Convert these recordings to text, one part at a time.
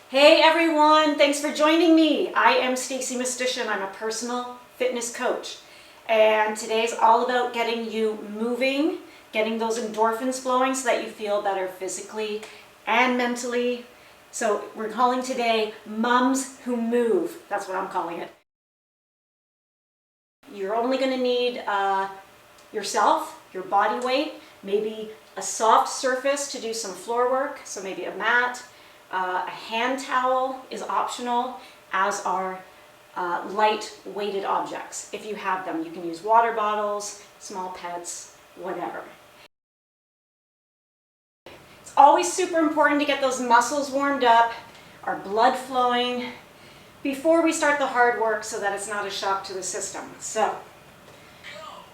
Hey everyone, thanks for joining me. I am Stacie Mistysyn. I'm a personal fitness coach. And today's all about getting you moving, getting those endorphins flowing so that you feel better physically and mentally. So we're calling today Mums Who Move. That's what I'm calling it. You're only going to need yourself, your body weight, maybe a soft surface to do some floor work, so maybe a mat. A hand towel is optional, as are light weighted objects. If you have them, you can use water bottles, small pets, whatever. It's always super important to get those muscles warmed up, our blood flowing, before we start the hard work so that it's not a shock to the system. So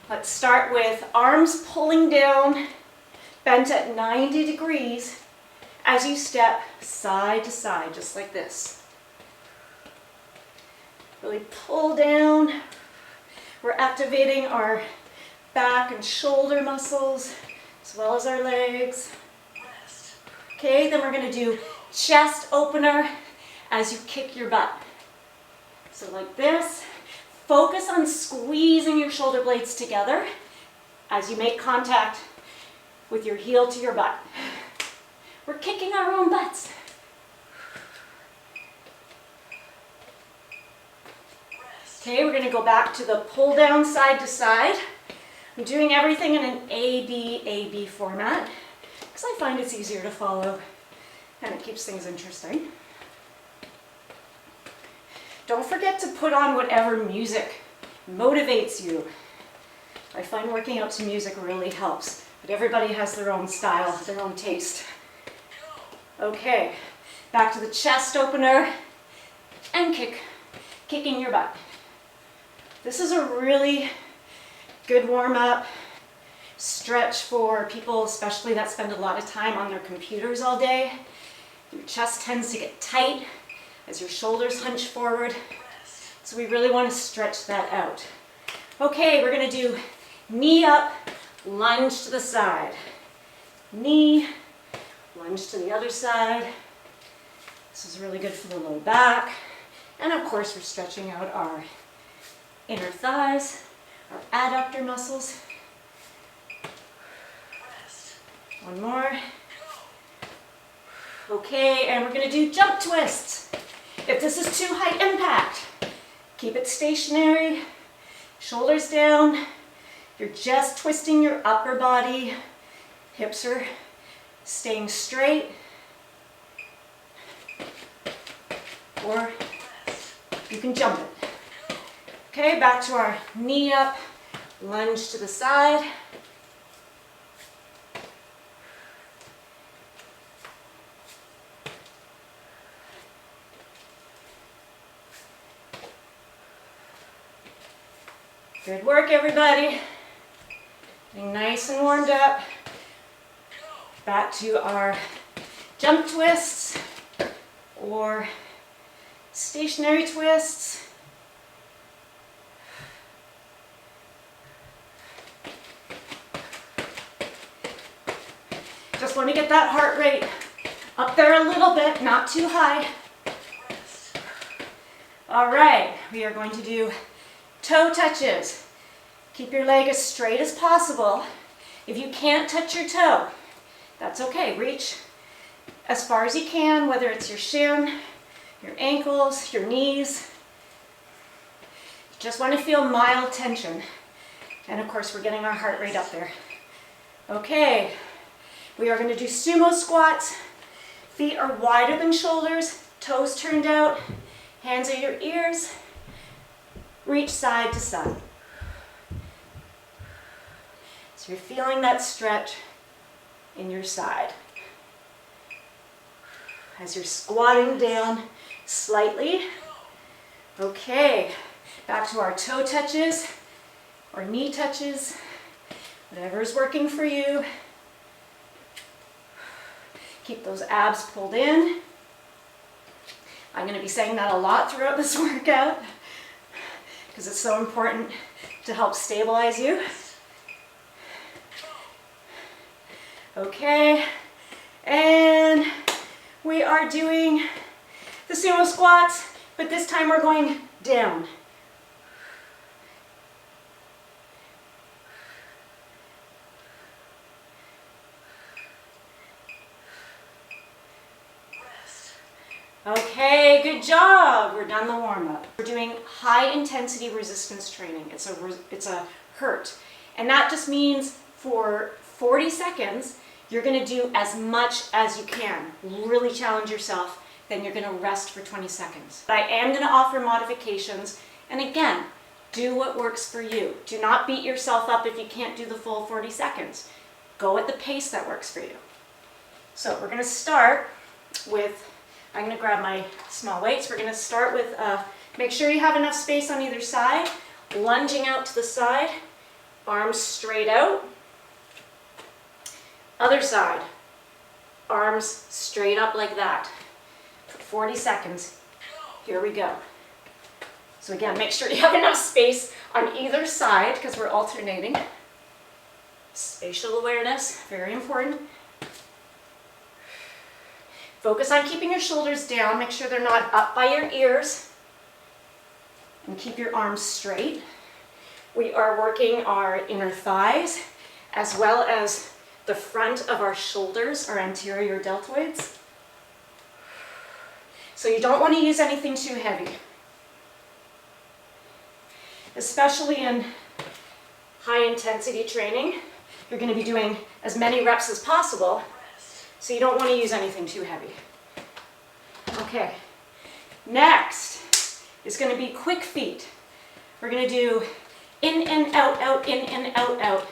let's start with arms pulling down, bent at 90 degrees. As you step side to side, just like this. Really pull down. We're activating our back and shoulder muscles, as well as our legs. Okay, then we're going to do chest opener as you kick your butt. So like this. Focus on squeezing your shoulder blades together as you make contact with your heel to your butt. We're kicking our own butts. Okay, we're going to go back to the pull down side to side. I'm doing everything in an A-B format because I find it's easier to follow and it keeps things interesting. Don't forget to put on whatever music motivates you. I find working out to music really helps, but everybody has their own style, their own taste. Okay, back to the chest opener and kicking your butt. This is a really good warm-up stretch for people, especially that spend a lot of time on their computers all day. Your chest tends to get tight as your shoulders hunch forward, so we really want to stretch that out. Okay, we're going to do knee up, lunge to the side. Knee, lunge to the other side. This is really good for the low back. And of course, we're stretching out our inner thighs, our adductor muscles. One more. Okay, and we're going to do jump twists. If this is too high impact, keep it stationary, shoulders down. You're just twisting your upper body. Hips are staying straight, or you can jump it. Okay, back to our knee up, lunge to the side. Good work, everybody. Getting nice and warmed up. Back to our jump twists or stationary twists. Just want to get that heart rate up there a little bit, not too high. All right, we are going to do toe touches. Keep your leg as straight as possible. If you can't touch your toe, that's okay. Reach as far as you can, whether it's your shin, your ankles, your knees. You just want to feel mild tension. And of course, we're getting our heart rate up there. Okay, we are going to do sumo squats. Feet are wider than shoulders, toes turned out, hands at your ears. Reach side to side. So you're feeling that stretch in your side. As you're squatting down slightly. Okay, back to our toe touches or knee touches, whatever is working for you. Keep those abs pulled in. I'm going to be saying that a lot throughout this workout because it's so important to help stabilize you. Okay, and we are doing the sumo squats, but this time we're going down. Okay, good job. We're done the warm-up. We're doing high intensity resistance training. It's a H.I.R.T. And that just means for 40 seconds, you're gonna do as much as you can. Really challenge yourself, then you're gonna rest for 20 seconds. But I am gonna offer modifications, and again, do what works for you. Do not beat yourself up if you can't do the full 40 seconds. Go at the pace that works for you. So we're gonna start with, I'm going to grab my small weights. We're going to start with, make sure you have enough space on either side. Lunging out to the side, arms straight out. Other side, arms straight up like that. For 40 seconds. Here we go. So again, make sure you have enough space on either side because we're alternating. Spatial awareness, very important. Focus on keeping your shoulders down. Make sure they're not up by your ears. And keep your arms straight. We are working our inner thighs as well as the front of our shoulders, our anterior deltoids. So you don't want to use anything too heavy. Especially in high intensity training, you're going to be doing as many reps as possible. So you don't want to use anything too heavy. Okay, next is going to be quick feet. We're going to do in and out, in and out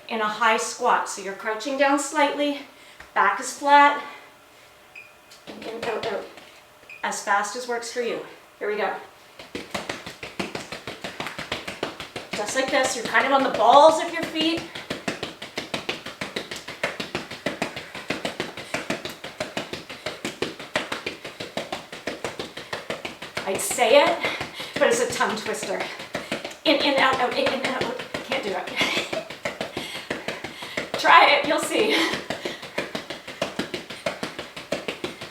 in a high squat. So you're crouching down slightly, back is flat, in, out, as fast as works for you. Here we go. Just like this, you're kind of on the balls of your feet. I'd say it, but it's a tongue twister. In and out, in and out. Can't do it. Try it, you'll see.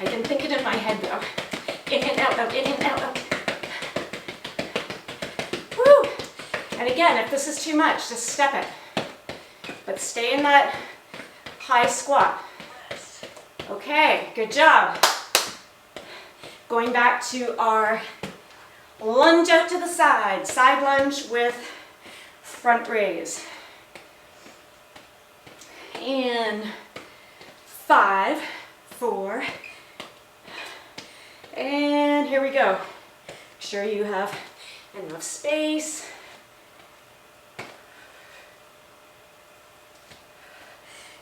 I can think it in my head though. In and out, in and out. Woo! And again, if this is too much, just step it. But stay in that high squat. Okay, good job. Going back to our lunge out to the side lunge with front raise. In 5, 4, and here we go. Make sure you have enough space.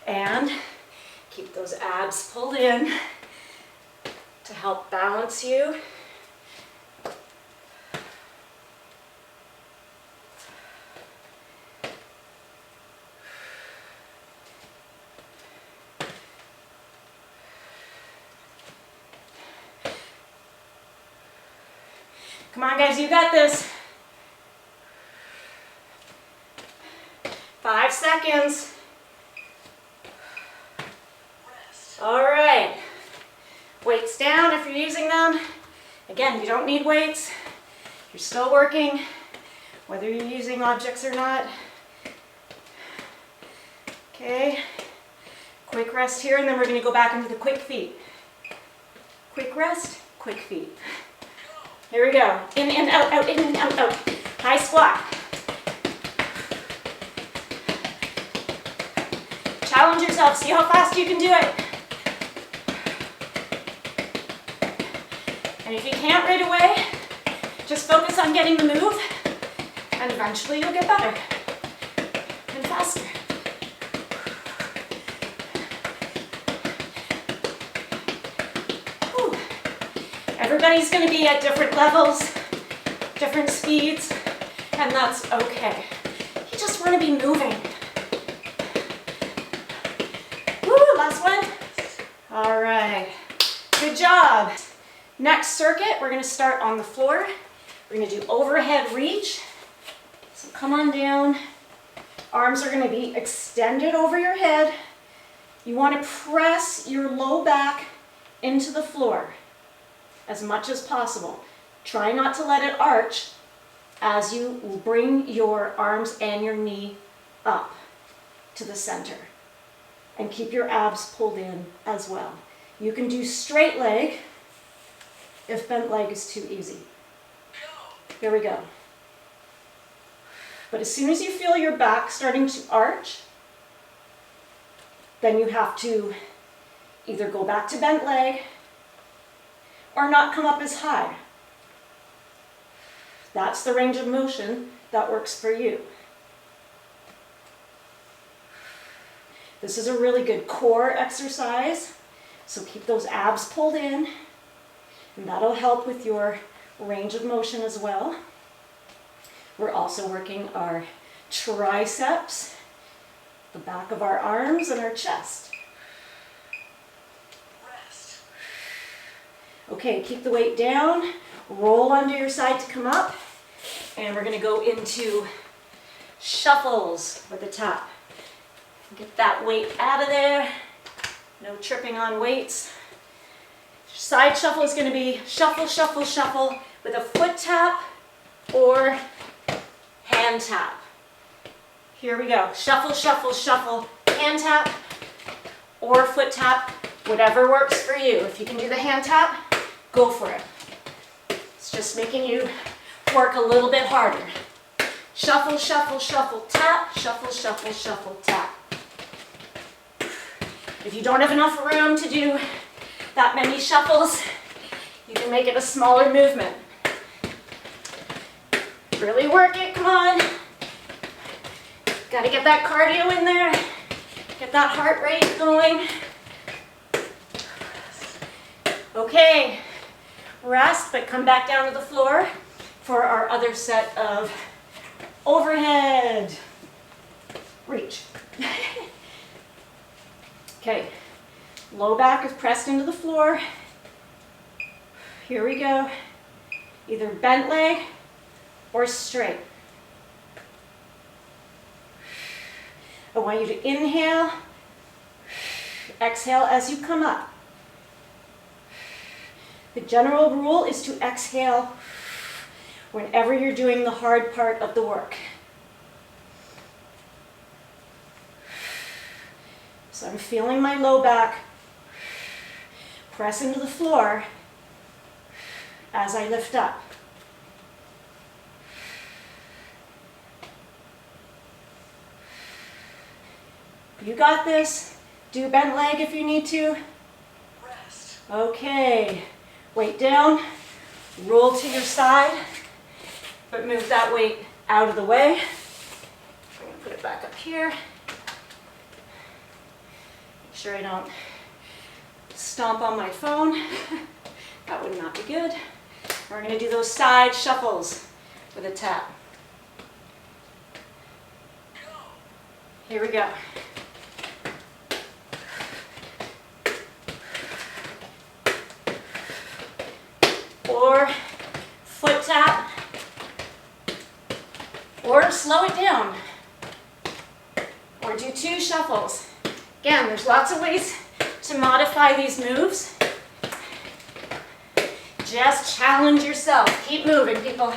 And keep those abs pulled in to help balance you. Come on guys, you got this. 5 seconds. All right. Weights down if you're using them. Again, you don't need weights. You're still working, whether you're using objects or not. Okay. Quick rest here, and then we're going to go back into the quick feet. Quick rest, quick feet. Here we go. In and out, in and out. High squat. Challenge yourself. See how fast you can do it. And if you can't right away, just focus on getting the move, and eventually you'll get better and faster. Whew. Everybody's going to be at different levels, different speeds, and that's okay. You just want to be moving. Woo, last one. All right, good job. Next circuit, we're going to start on the floor. We're going to do overhead reach. So come on down. Arms are going to be extended over your head. You want to press your low back into the floor. as much as possible. Try not to let it arch as you bring your arms and your knee up to the center. And keep your abs pulled in as well. You can do straight leg if bent leg is too easy. Here we go. But as soon as you feel your back starting to arch, then you have to either go back to bent leg or not come up as high. That's the range of motion that works for you. This is a really good core exercise, so keep those abs pulled in, and that'll help with your range of motion as well. We're also working our triceps, the back of our arms, and our chest. Rest. Okay, keep the weight down, roll onto your side to come up, and we're going to go into shuffles with a tap. Get that weight out of there. No tripping on weights. Side shuffle is going to be shuffle, shuffle, shuffle with a foot tap or hand tap. Here we go. Shuffle, shuffle, shuffle, hand tap or foot tap, whatever works for you. If you can do the hand tap, go for it. It's just making you work a little bit harder. Shuffle, shuffle, shuffle, tap, shuffle, shuffle, shuffle, tap. If you don't have enough room to do that many shuffles, you can make it a smaller movement. Really work it, come on. Gotta get that cardio in there. Get that heart rate going. Okay, rest, but come back down to the floor for our other set of overhead reach. Okay, low back is pressed into the floor. Here we go. Either bent leg or straight. I want you to inhale, exhale as you come up. The general rule is to exhale whenever you're doing the hard part of the work. So I'm feeling my low back press into the floor as I lift up. You got this. Do bent leg if you need to. Rest. Okay. Weight down. Roll to your side, but move that weight out of the way. I'm going to put it back up here. Make sure I don't stomp on my phone. That would not be good. We're going to do those side shuffles with a tap. Here we go. Or foot tap, or slow it down, or do 2 shuffles. Again, there's lots of ways to modify these moves. Just challenge yourself. Keep moving, people.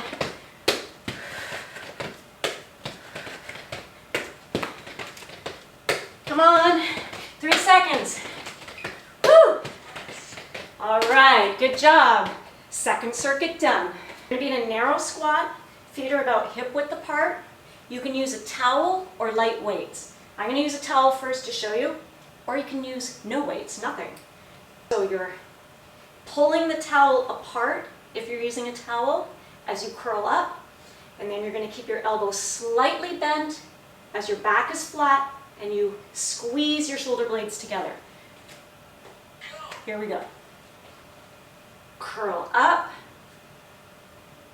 Come on, 3 seconds. Woo! All right, good job. Second circuit done. You're going to be in a narrow squat. Feet are about hip width apart. You can use a towel or light weights. I'm going to use a towel first to show you, or you can use no weights, nothing. So you're pulling the towel apart if you're using a towel as you curl up, and then you're going to keep your elbows slightly bent as your back is flat and you squeeze your shoulder blades together. Here we go. Curl up,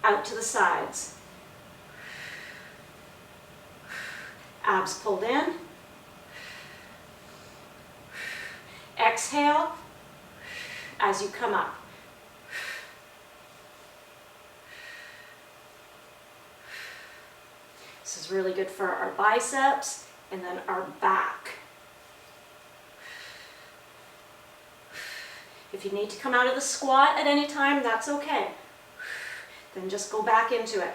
out to the sides. Abs pulled in. Exhale as you come up. This is really good for our biceps and then our back. If you need to come out of the squat at any time, that's okay. Then just go back into it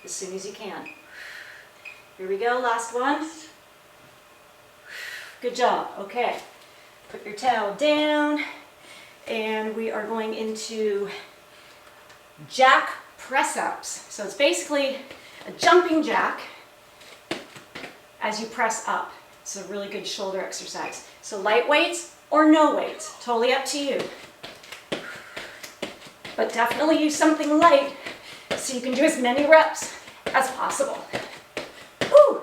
as soon as you can. Here we go, last one. Good job, okay. Put your towel down, and we are going into jack press-ups. So it's basically a jumping jack as you press up. It's a really good shoulder exercise. So light weights or no weights, totally up to you. But definitely use something light so you can do as many reps as possible. Woo!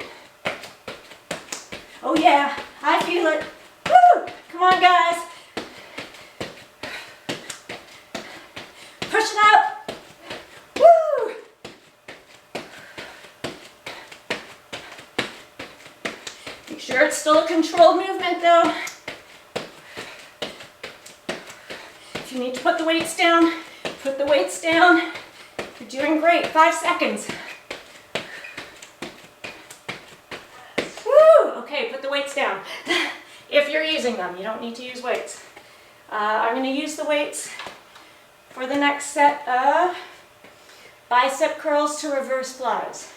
Oh yeah, I feel it. Woo! Come on, guys. Push it up. Woo! Make sure it's still a controlled movement though. If you need to put the weights down, put the weights down. You're doing great. 5 seconds. Woo! Okay, put the weights down. If you're using them, you don't need to use weights. I'm going to use the weights for the next set of bicep curls to reverse flies.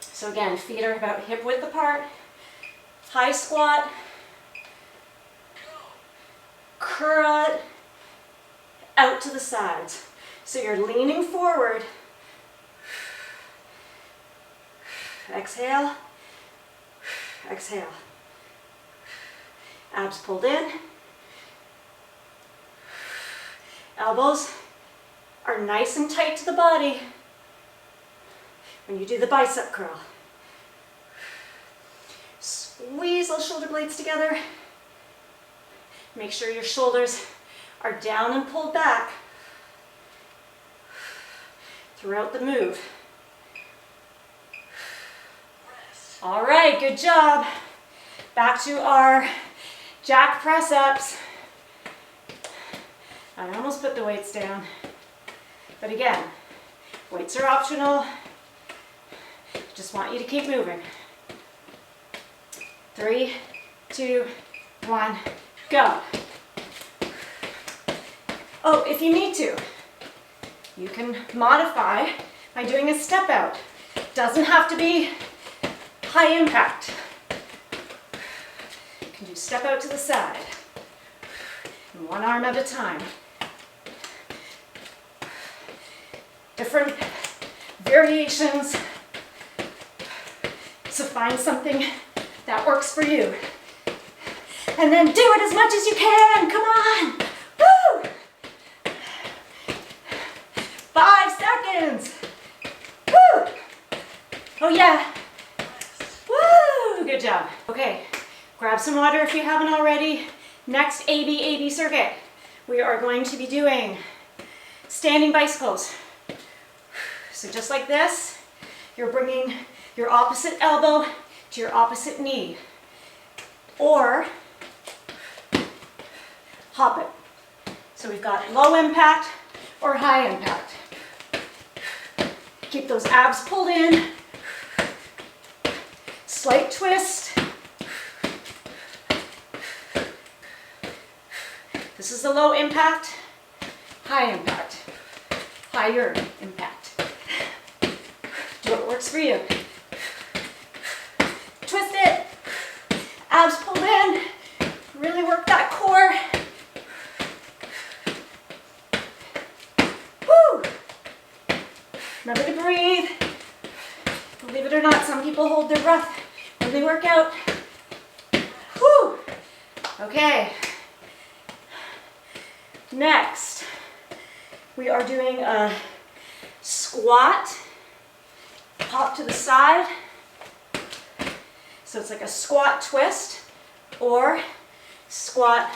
So again, feet are about hip width apart. High squat. Curl it out to the sides. So you're leaning forward. Exhale. Exhale. Abs pulled in. Elbows are nice and tight to the body when you do the bicep curl. Squeeze those shoulder blades together. Make sure your shoulders are down and pulled back throughout the move. All right, good job. Back to our jack press-ups. I almost put the weights down, but again, weights are optional. Just want you to keep moving. 3, 2, 1, go. Oh, if you need to, you can modify by doing a step out. Doesn't have to be high impact. You can do step out to the side, and one arm at a time. Different variations. So find something that works for you. And then do it as much as you can. Come on. Woo! 5 seconds. Woo! Oh yeah. Woo! Good job. Okay, grab some water if you haven't already. Next AB circuit. We are going to be doing standing bicycles. So just like this, you're bringing your opposite elbow to your opposite knee. Or hop it. So we've got low impact or high impact. Keep those abs pulled in. Slight twist. This is the low impact, high impact, higher impact. Do what works for you. Twist it. Abs pulled in. Really work that core. Woo! Remember to breathe. Believe it or not, some people hold their breath when they work out. Woo! Okay. Next, we are doing a squat, pop to the side. So it's like a squat twist or squat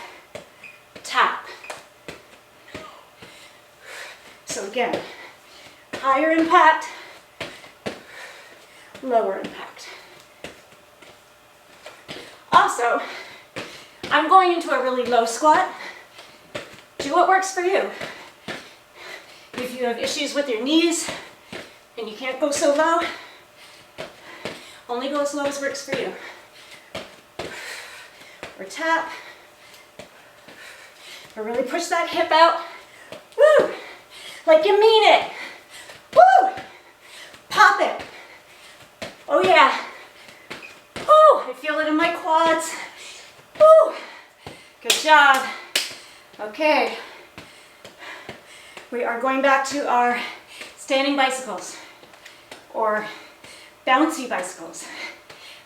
tap. So again, higher impact, lower impact. Also, I'm going into a really low squat. Do what works for you. If you have issues with your knees and you can't go so low, only go as low as works for you. Or tap. But really push that hip out. Woo! Like you mean it. Woo! Pop it. Oh yeah. Woo! I feel it in my quads. Woo! Good job. Okay. We are going back to our standing bicycles or bouncy bicycles.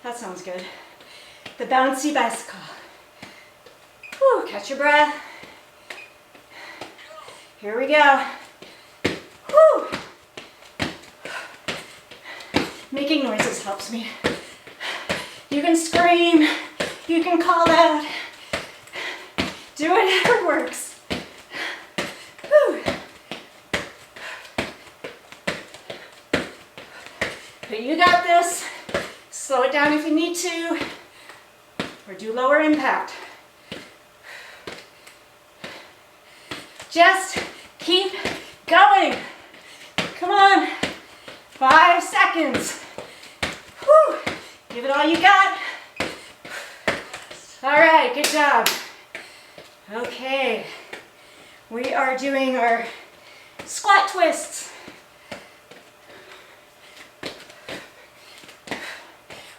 That sounds good. The bouncy bicycle. Woo, catch your breath. Here we go. Woo. Making noises helps me. You can scream, you can call out. Do whatever works. Woo. But you got this. Slow it down if you need to, or do lower impact. Just keep going. Come on. 5 seconds. Whew. Give it all you got. All right, good job. Okay, we are doing our squat twists.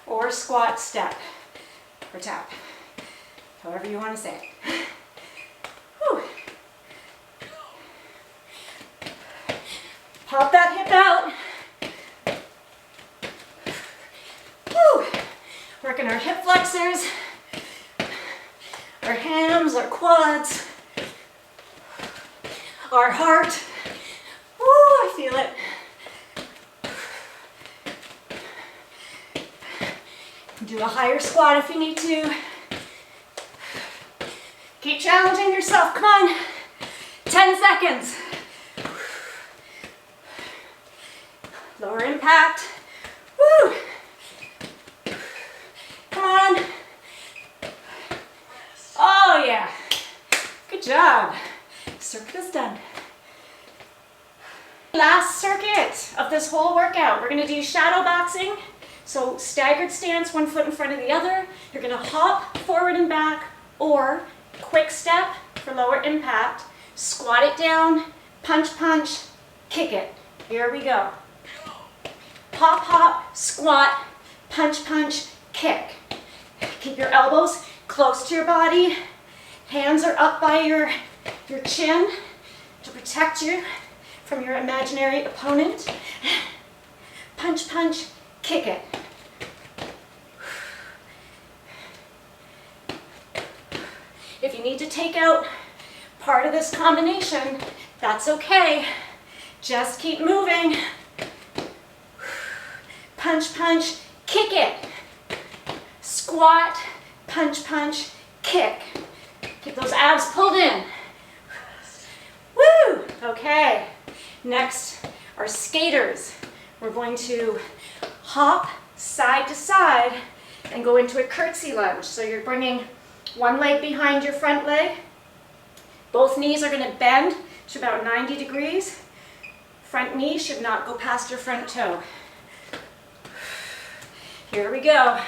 Or squat step, or tap, however you want to say it. Whew. Pop that hip out. Whew. Working our hip flexors, our hams, our quads, our heart. Woo, I feel it. Do a higher squat if you need to. Keep challenging yourself, come on. 10 seconds. Lower impact. Woo! Come on. Oh yeah. Good job. Circuit is done. Last circuit of this whole workout. We're gonna do shadow boxing. So staggered stance, one foot in front of the other. You're gonna hop forward and back, or quick step for lower impact. Squat it down, punch, punch, kick it. Here we go. Hop, hop, squat, punch, punch, kick. Keep your elbows close to your body. Hands are up by your chin to protect you from your imaginary opponent. Punch, punch, kick it. If you need to take out part of this combination, that's okay. Just keep moving. Punch, punch, kick it. Squat, punch, punch, kick. Keep those abs pulled in. Woo! Okay. Next are skaters. We're going to hop side to side and go into a curtsy lunge. So you're bringing one leg behind your front leg. Both knees are going to bend to about 90 degrees. Front knee should not go past your front toe. Here we go.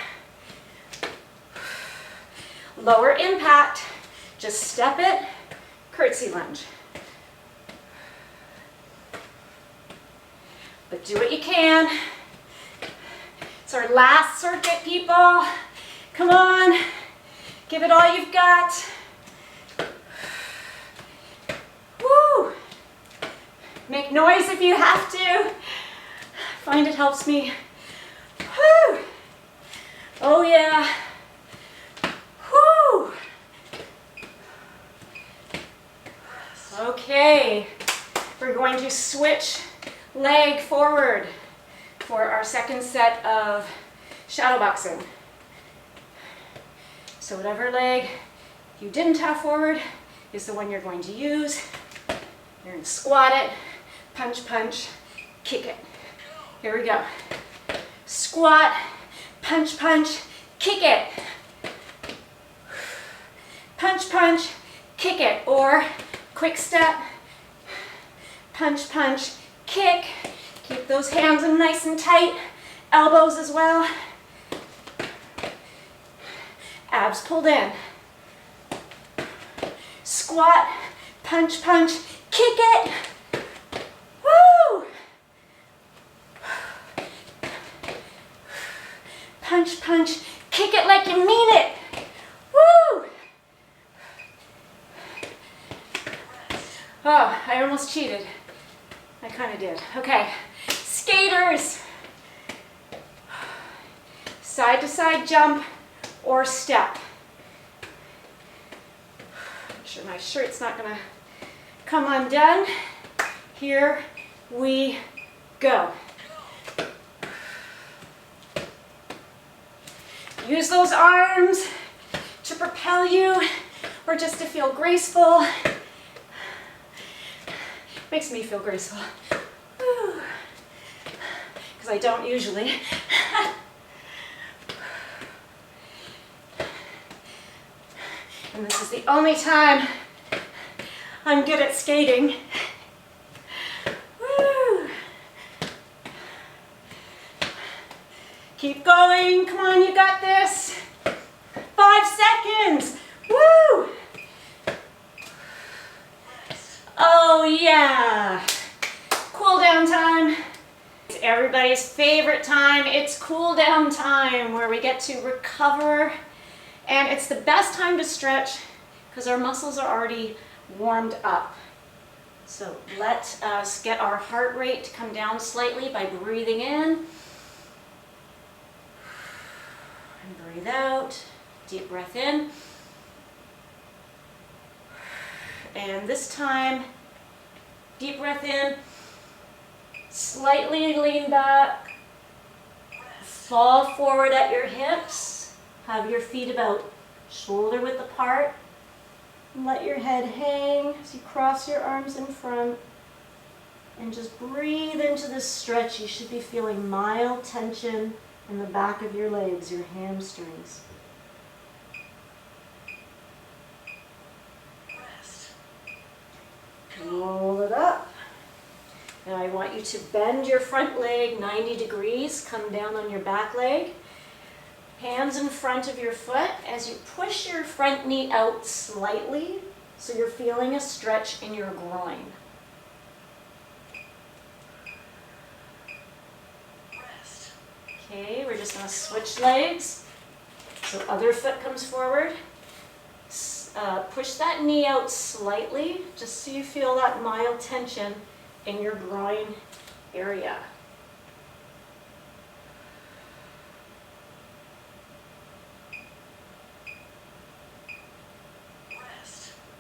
Lower impact. Just step it, curtsy lunge. But do what you can. It's our last circuit, people. Come on. Give it all you've got. Woo! Make noise if you have to. I find it helps me. Woo! Oh yeah. Woo! Okay. We're going to switch leg forward for our second set of shadow boxing. So whatever leg you didn't have forward is the one you're going to use. You're going to squat it, punch, punch, kick it. Here we go. Squat, punch, punch, kick it. Punch, punch, kick it. Or quick step, punch, punch, kick. Keep those hands in nice and tight. Elbows as well. Abs pulled in. squat, punch, punch, kick it. Woo! Punch, punch, kick it like you mean it. Woo! Oh, I almost cheated. I kind of did. Okay, skaters. Side to side jump or step. Make sure my shirt's not gonna come undone. Here we go. Use those arms to propel you or just to feel graceful. Makes me feel graceful. Because I don't usually. And this is the only time I'm good at skating. Woo! Keep going. Come on, you got this. 5 seconds. Woo! Oh yeah. Cool down time. It's everybody's favorite time. It's cool down time where we get to recover. And it's the best time to stretch because our muscles are already warmed up. So let us get our heart rate to come down slightly by breathing in. And breathe out. Deep breath in. And this time, deep breath in. Slightly lean back. Fall forward at your hips. Have your feet about shoulder width apart. Let your head hang as you cross your arms in front. And just breathe into this stretch. You should be feeling mild tension in the back of your legs, your hamstrings. Rest. Roll it up. Now I want you to bend your front leg 90 degrees. Come down on your back leg. Hands in front of your foot as you push your front knee out slightly so you're feeling a stretch in your groin. Rest. Okay, we're just going to switch legs. So other foot comes forward. Push that knee out slightly just so you feel that mild tension in your groin area.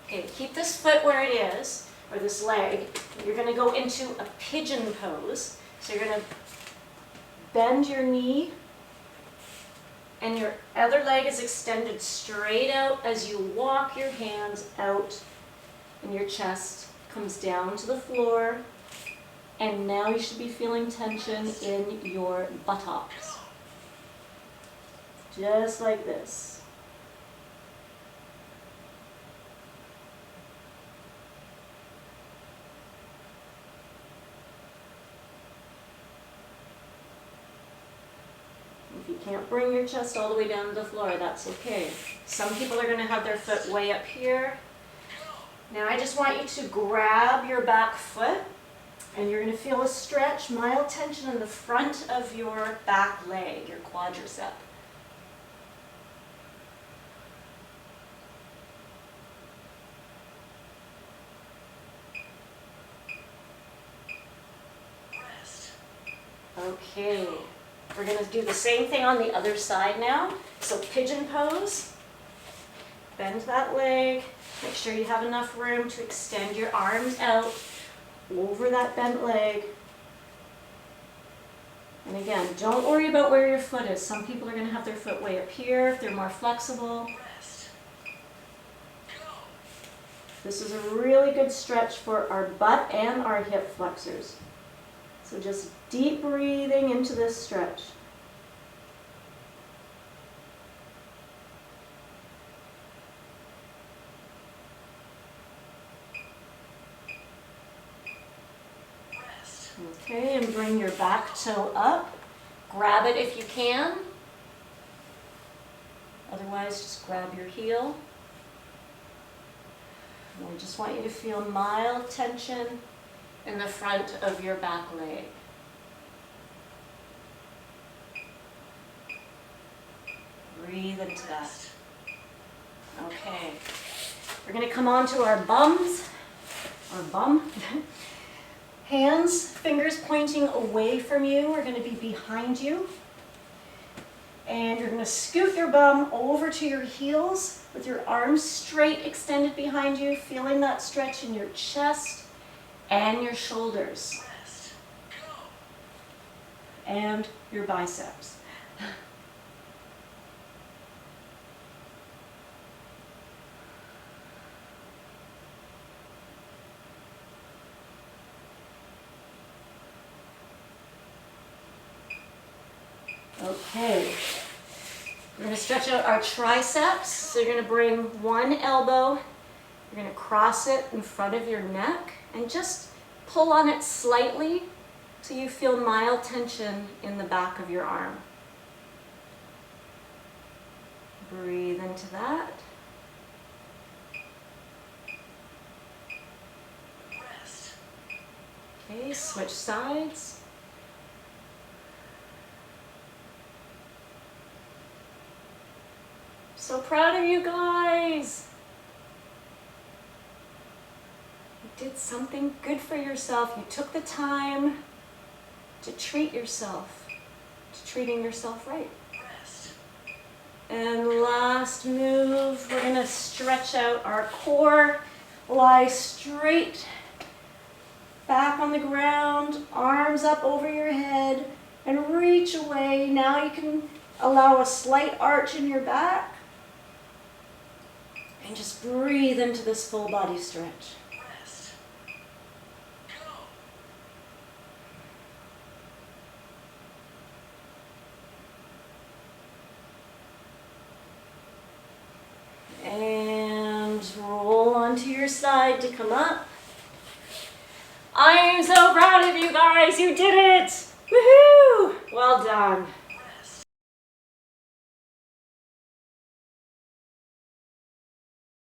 Okay, keep this foot where it is, or this leg. You're going to go into a pigeon pose. So you're going to bend your knee, and your other leg is extended straight out as you walk your hands out, and your chest comes down to the floor. And now you should be feeling tension in your buttocks. Just like this. If you can't bring your chest all the way down to the floor, that's okay. Some people are going to have their foot way up here. Now I just want you to grab your back foot, and you're going to feel a stretch, mild tension in the front of your back leg, your quadricep. Okay. We're going to do the same thing on the other side now. So pigeon pose. Bend that leg. Make sure you have enough room to extend your arms out over that bent leg. And again, don't worry about where your foot is. Some people are going to have their foot way up here if they're more flexible. This is a really good stretch for our butt and our hip flexors. So just deep breathing into this stretch. Okay, and bring your back toe up. Grab it if you can. Otherwise, just grab your heel. And I just want you to feel mild tension in the front of your back leg. Breathe into that. Okay. We're going to come on to our bums, or bum. Hands, fingers pointing away from you are going to be behind you. And you're going to scoot your bum over to your heels with your arms straight extended behind you, feeling that stretch in your chest and your shoulders. And your biceps. Okay, we're going to stretch out our triceps. So you're going to bring one elbow, you're going to cross it in front of your neck and just pull on it slightly so you feel mild tension in the back of your arm. Breathe into that. Rest. Okay, switch sides. So proud of you guys. You did something good for yourself. You took the time to treat yourself, to treating yourself right. Rest. And last move, we're gonna stretch out our core, lie straight back on the ground, arms up over your head, and reach away. Now you can allow a slight arch in your back. And just breathe into this full body stretch. Rest. Go. And roll onto your side to come up. I am so proud of you guys. You did it. Woohoo! Well done.